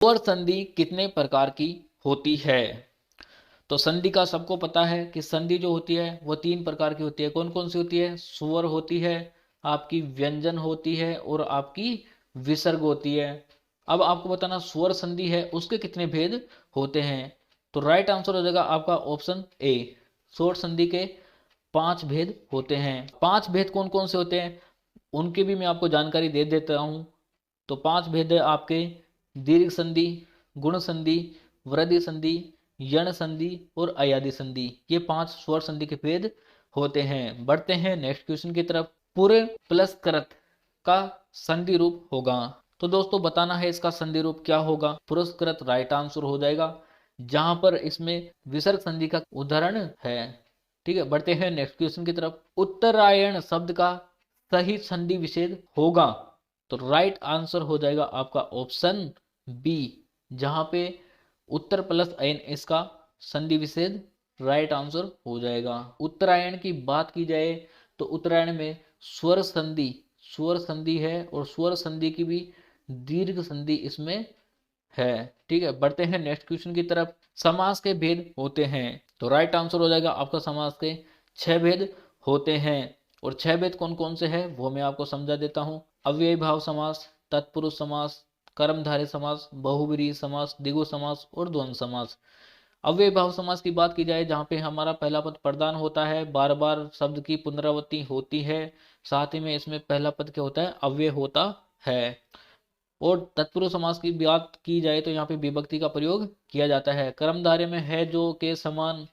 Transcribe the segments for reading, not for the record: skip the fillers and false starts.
स्वर संधि कितने प्रकार की होती है? तो संधि का सबको पता है कि संधि जो होती है वो 3 प्रकार की होती है। कौन कौन सी होती है? स्वर होती है, आपकी व्यंजन होती है और आपकी विसर्ग होती है। अब आपको बताना स्वर संधि है उसके कितने भेद होते हैं। तो राइट आंसर हो जाएगा आपका ऑप्शन ए। स्वर संधि के 5 भेद होते हैं। 5 भेद कौन कौन से होते हैं उनकी भी मैं आपको जानकारी दे देता हूं। तो 5 भेद है आपके दीर्घ संधि, गुण संधि, वृद्धि संधि, यण संधि और अयादि संधि। ये 5 स्वर संधि के भेद होते हैं। बढ़ते हैं नेक्स्ट क्वेश्चन की तरफ। पूरे प्लस कृत का संधि रूप होगा। तो दोस्तों बताना है इसका संधि रूप क्या होगा। पुरस्कृत राइट आंसर हो जाएगा, जहां पर इसमें विसर्ग संधि का उदाहरण है। ठीक है, बढ़ते हैं नेक्स्ट क्वेश्चन की तरफ। उत्तरायण शब्द का सही संधि विच्छेद होगा। तो राइट आंसर हो जाएगा आपका ऑप्शन बी, जहां पे उत्तर प्लस अयन इसका संधि विच्छेद राइट आंसर हो जाएगा। उत्तरायण की बात की जाए तो उत्तरायण में स्वर संधि है और स्वर संधि की भी दीर्घ संधि इसमें है। ठीक है, बढ़ते हैं नेक्स्ट क्वेश्चन की तरफ। समास के भेद होते हैं। तो राइट आंसर हो जाएगा आपका समास के 6 भेद होते हैं। और 6 भेद कौन कौन से हैं वो मैं आपको समझा देता हूं। अव्ययी भाव समास, तत्पुरुष समास, कर्मधारय समास, बहुव्रीहि समास, द्विगु समास और द्वंद्व समास। अव्ययी भाव समास की बात की जाए जहां पे हमारा पहला पद प्रधान होता है, बार बार शब्द की पुनरावृत्ति होती है, साथ ही में इसमें पहला पद क्या होता है? अव्यय होता है। और तत्पुरुष समास की बात की जाए तो यहाँ पे विभक्ति का प्रयोग किया जाता है। कर्मधारय में है जो के समान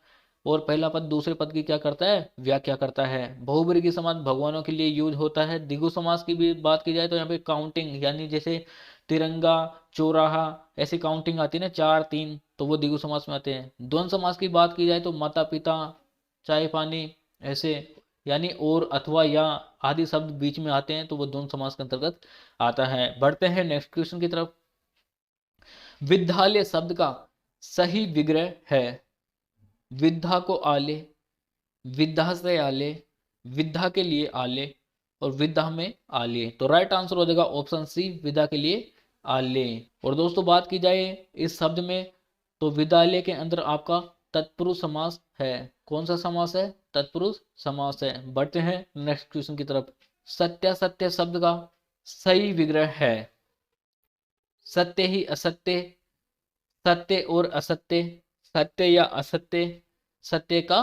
और पहला पद दूसरे पद की क्या करता है? व्याख्या करता है। बहुब्रीहि समास भगवानों के लिए यूज होता है। द्विगु समास की भी बात की जाए तो यहाँ पे काउंटिंग, यानी जैसे तिरंगा, चौराहा, ऐसी काउंटिंग आती है ना, 4 3, तो वो द्विगु समास में आते हैं। द्वंद्व समास की बात की जाए तो माता पिता, चाय पानी, ऐसे, यानी और, अथवा, या आदि शब्द बीच में आते हैं तो वो द्वंद्व समास के अंतर्गत आता है। बढ़ते हैं नेक्स्ट क्वेश्चन की तरफ। विद्यालय शब्द का सही विग्रह है। विद्या को आले, विद्या से आले, विद्या के लिए आले और विद्या में आले। तो राइट आंसर हो जाएगा ऑप्शन सी, विद्या के लिए आले। और दोस्तों बात की जाए इस शब्द में तो विद्यालय के अंदर आपका तत्पुरुष समास है। कौन सा समास है? तत्पुरुष समास है। बढ़ते हैं नेक्स्ट क्वेश्चन की तरफ। सत्यासत्य शब्द का सही विग्रह है। सत्य ही असत्य, सत्य और असत्य, सत्य या असत्य, सत्य का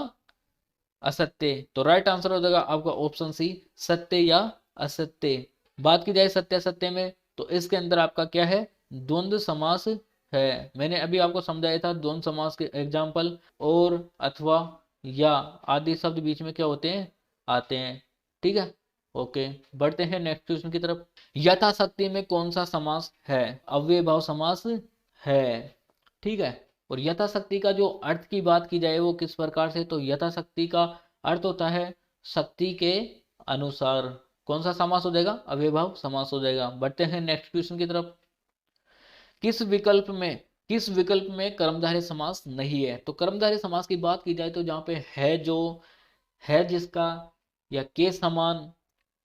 असत्य। तो राइट आंसर हो जाएगा आपका ऑप्शन सी, सत्य या असत्य। बात की जाए सत्य असत्य में तो इसके अंदर आपका क्या है? द्वंद्व समास है। मैंने अभी आपको समझाया था द्वंद्व समास के एग्जाम्पल, और, अथवा, या आदि शब्द बीच में क्या होते हैं? आते हैं। ठीक है, ओके। बढ़ते हैं नेक्स्ट क्वेश्चन की तरफ। यथाशक्ति में कौन सा समास है? अव्यय भाव समास है। ठीक है, और यथाशक्ति का जो अर्थ की बात की जाए वो किस प्रकार से? तो यथाशक्ति का अर्थ होता है शक्ति के अनुसार। कौन सा समास हो जाएगा? अव्ययभाव समास हो जाएगा। बढ़ते हैं नेक्स्ट क्वेश्चन की तरफ। किस विकल्प में कर्मधारय समास नहीं है? तो कर्मधारय समास की बात की जाए तो जहां पे है जो, है जिसका, या के समान,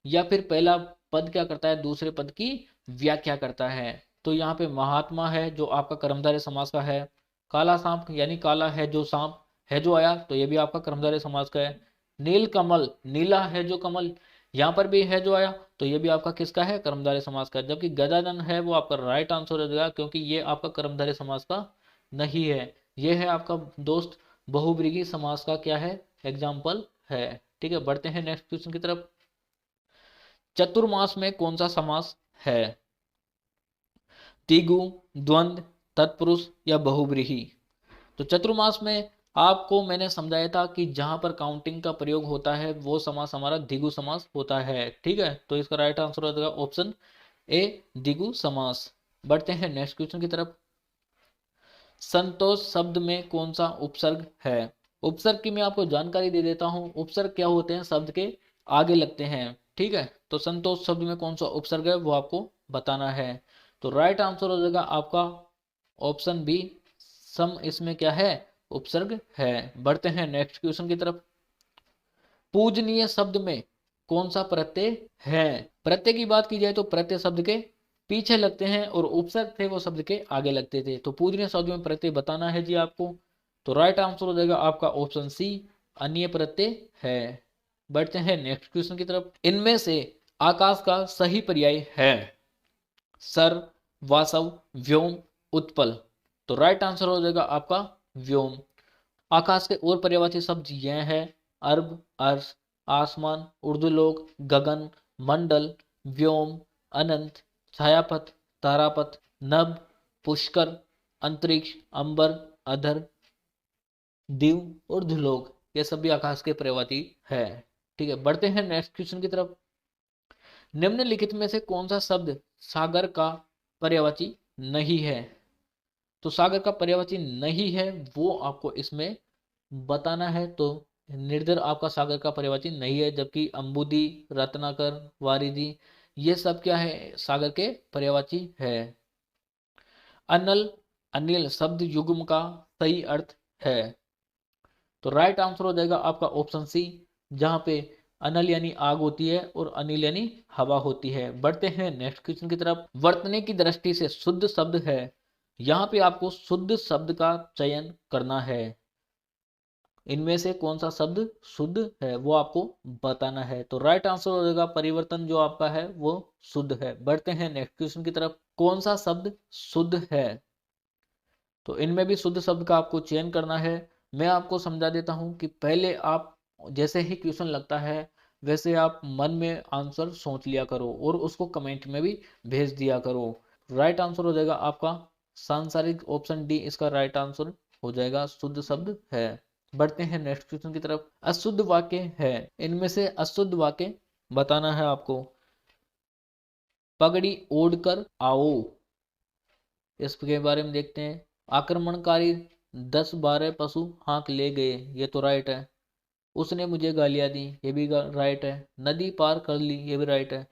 या फिर पहला पद क्या करता है? दूसरे पद की व्याख्या करता है। तो यहाँ पे महात्मा है जो आपका कर्मधारय समास का है। काला सांप, यानी काला है जो सांप है जो आया, तो ये भी आपका कर्मधारय समास का है। नील कमल, नीला है जो कमल, यहाँ पर भी है जो आया, तो ये भी आपका किसका है? कर्मधारय समास का। जबकि गजानन है वो आपका राइट आंसर हो जाएगा, क्योंकि ये आपका कर्मधारय समास का नहीं है। ये है आपका दोस्त बहुव्रीहि समास का क्या है? एग्जाम्पल है। ठीक है, बढ़ते हैं नेक्स्ट क्वेश्चन की तरफ। चतुर्मास में कौन सा समास है? तिगु, द्वंद्व, तत्पुरुष या बहुव्रीहि? तो चतुर्मास में आपको मैंने समझाया था कि जहां पर काउंटिंग का प्रयोग होता है वो समास हमारा द्विगु समास होता है। ठीक है, तो इसका राइट आंसर हो जाएगा ऑप्शन ए, द्विगु समास। बढ़ते हैं नेक्स्ट क्वेश्चन की तरफ। संतोष शब्द में कौन सा उपसर्ग है? उपसर्ग की मैं आपको जानकारी दे देता हूं। उपसर्ग क्या होते हैं? शब्द के आगे लगते हैं। ठीक है, तो संतोष शब्द में कौन सा उपसर्ग है वो आपको बताना है। तो राइट आंसर हो जाएगा आपका ऑप्शन बी, सम इसमें क्या है? उपसर्ग है। बढ़ते हैं नेक्स्ट क्वेश्चन की तरफ। पूजनीय शब्द में कौन सा प्रत्यय है? प्रत्यय की बात की जाए तो प्रत्यय शब्द के पीछे लगते हैं और उपसर्ग थे वो शब्द के आगे लगते थे। तो पूजनीय शब्द में प्रत्यय बताना है जी आपको। तो राइट आंसर हो जाएगा आपका ऑप्शन सी, अन्य प्रत्यय है। बढ़ते हैं नेक्स्ट क्वेश्चन की तरफ। इनमें से आकाश का सही पर्याय है सर, वासव, व्योम, उत्पल। तो राइट आंसर हो जाएगा आपका व्योम। आकाश के और पर्यायवाची शब्द यह है अर्ब, अर्श, आसमान, ऊर्ध्वलोक, गगन, मंडल, व्योम, अनंत, छायापथ, तारापथ, नभ, पुष्कर, अंतरिक्ष, अंबर, अधर, दिव, ऊर्ध्वलोक। ये सभी आकाश के पर्यायवाची है। ठीक है, बढ़ते हैं नेक्स्ट क्वेश्चन की तरफ। निम्नलिखित में से कौन सा शब्द सागर का पर्यायवाची नहीं है? तो सागर का पर्यायवाची नहीं है वो आपको इसमें बताना है। तो निर्धर आपका सागर का पर्यायवाची नहीं है, जबकि अंबुदी, रत्नाकर, वारिधि ये सब क्या है? सागर के पर्यायवाची है। अनल, अनिल शब्द युग्म का सही अर्थ है। तो राइट आंसर हो जाएगा आपका ऑप्शन सी, जहां पे अनल यानी आग होती है और अनिल यानी हवा होती है। बढ़ते हैं नेक्स्ट क्वेश्चन की तरफ। वर्तने की दृष्टि से शुद्ध शब्द है, यहाँ पे आपको शुद्ध शब्द का चयन करना है। इनमें से कौन सा शब्द शुद्ध है वो आपको बताना है। तो राइट आंसर हो जाएगा परिवर्तन जो आपका है वो शुद्ध है। बढ़ते हैं नेक्स्ट क्वेश्चन की तरफ। कौन सा शब्द शुद्ध है? तो इनमें भी शुद्ध शब्द का आपको चयन करना है। मैं आपको समझा देता हूं कि पहले आप जैसे ही क्वेश्चन लगता है वैसे आप मन में आंसर सोच लिया करो और उसको कमेंट में भी भेज दिया करो। राइट आंसर हो जाएगा आपका सांसारिक, ऑप्शन डी इसका राइट आंसर हो जाएगा, शुद्ध शब्द है। बढ़ते हैं नेक्स्ट क्वेश्चन की तरफ। अशुद्ध वाक्य है, इनमें से अशुद्ध वाक्य बताना है आपको। पगड़ी ओढ़ कर आओ, इसके बारे में देखते हैं। आक्रमणकारी 10-12 पशु हाँक ले गए, ये तो राइट है। उसने मुझे गालियां दी, ये भी राइट है। नदी पार कर ली, ये भी राइट है।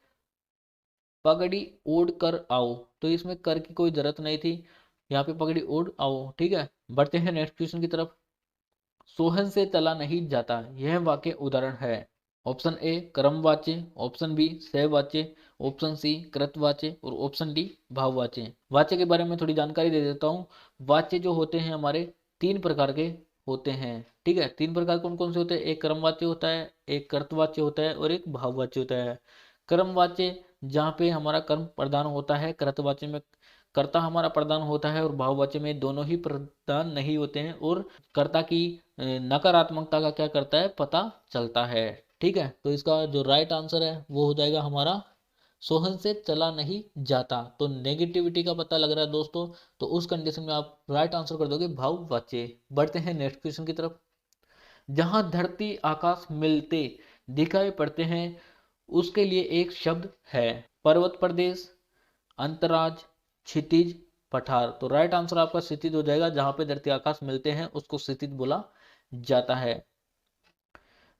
पगड़ी ओढ़ कर आओ, तो इसमें कर की कोई जरूरत नहीं थी, यहाँ पे पगड़ी ओढ़ आओ। ठीक है, बढ़ते हैं नेक्स्ट क्वेश्चन की तरफ। सोहन से चला नहीं जाता, यह वाक्य उदाहरण है। ऑप्शन ए क्रमवाच्य, ऑप्शन बी सहवाच्य, ऑप्शन सी कृतवाच्य और ऑप्शन डी भाववाच्य। वाच्य के बारे में थोड़ी जानकारी दे देता हूँ। वाच्य जो होते हैं हमारे 3 प्रकार के होते हैं। ठीक है, 3 प्रकार कौन कौन से होते हैं? एक क्रमवाच्य होता है, एक कृतवाच्य होता है और एक भाववाच्य होता है। क्रमवाच्य जहाँ पे हमारा कर्म प्रधान होता है, कृतवाच्य में कर्ता हमारा प्रधान होता है और भाववाच्य में दोनों ही प्रधान नहीं होते हैं और कर्ता की नकारात्मकता का क्या करता है पता चलता है। ठीक है, तो इसका जो राइट आंसर है वो हो जाएगा हमारा सोहन से चला नहीं जाता। तो नेगेटिविटी का पता लग रहा है दोस्तों, तो उस कंडीशन में आप राइट आंसर कर दोगे भाववाच्य। बढ़ते हैं नेक्स्ट क्वेश्चन की तरफ। जहां धरती आकाश मिलते दिखाई पड़ते हैं उसके लिए एक शब्द है। पर्वत प्रदेश, अंतराज, क्षितिज, पठार। तो राइट आंसर आपका क्षितिज हो जाएगा। जहां पे धरती आकाश मिलते हैं उसको क्षितिज बोला जाता है।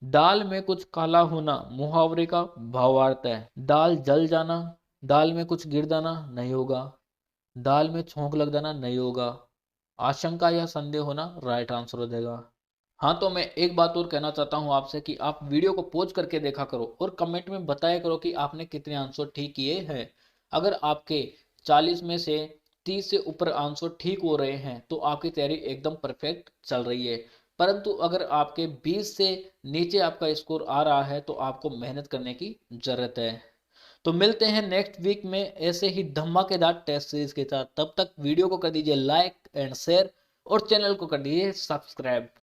दाल में कुछ काला होना मुहावरे का भावार्थ है। दाल जल जाना, दाल में कुछ गिर जाना नहीं होगा, दाल में छोंक लग जाना नहीं होगा, आशंका या संदेह होना राइट आंसर हो जाएगा। हाँ, तो मैं एक बात और कहना चाहता हूँ आपसे कि आप वीडियो को पॉज करके देखा करो और कमेंट में बताया करो कि आपने कितने आंसर ठीक किए हैं। अगर आपके 40 में से 30 से ऊपर आंसर ठीक हो रहे हैं तो आपकी तैयारी एकदम परफेक्ट चल रही है। परंतु अगर आपके 20 से नीचे आपका स्कोर आ रहा है तो आपको मेहनत करने की जरूरत है। तो मिलते हैं नेक्स्ट वीक में ऐसे ही धमाकेदार टेस्ट सीरीज के साथ। तब तक वीडियो को कर दीजिए लाइक एंड शेयर और चैनल को कर दीजिए सब्सक्राइब।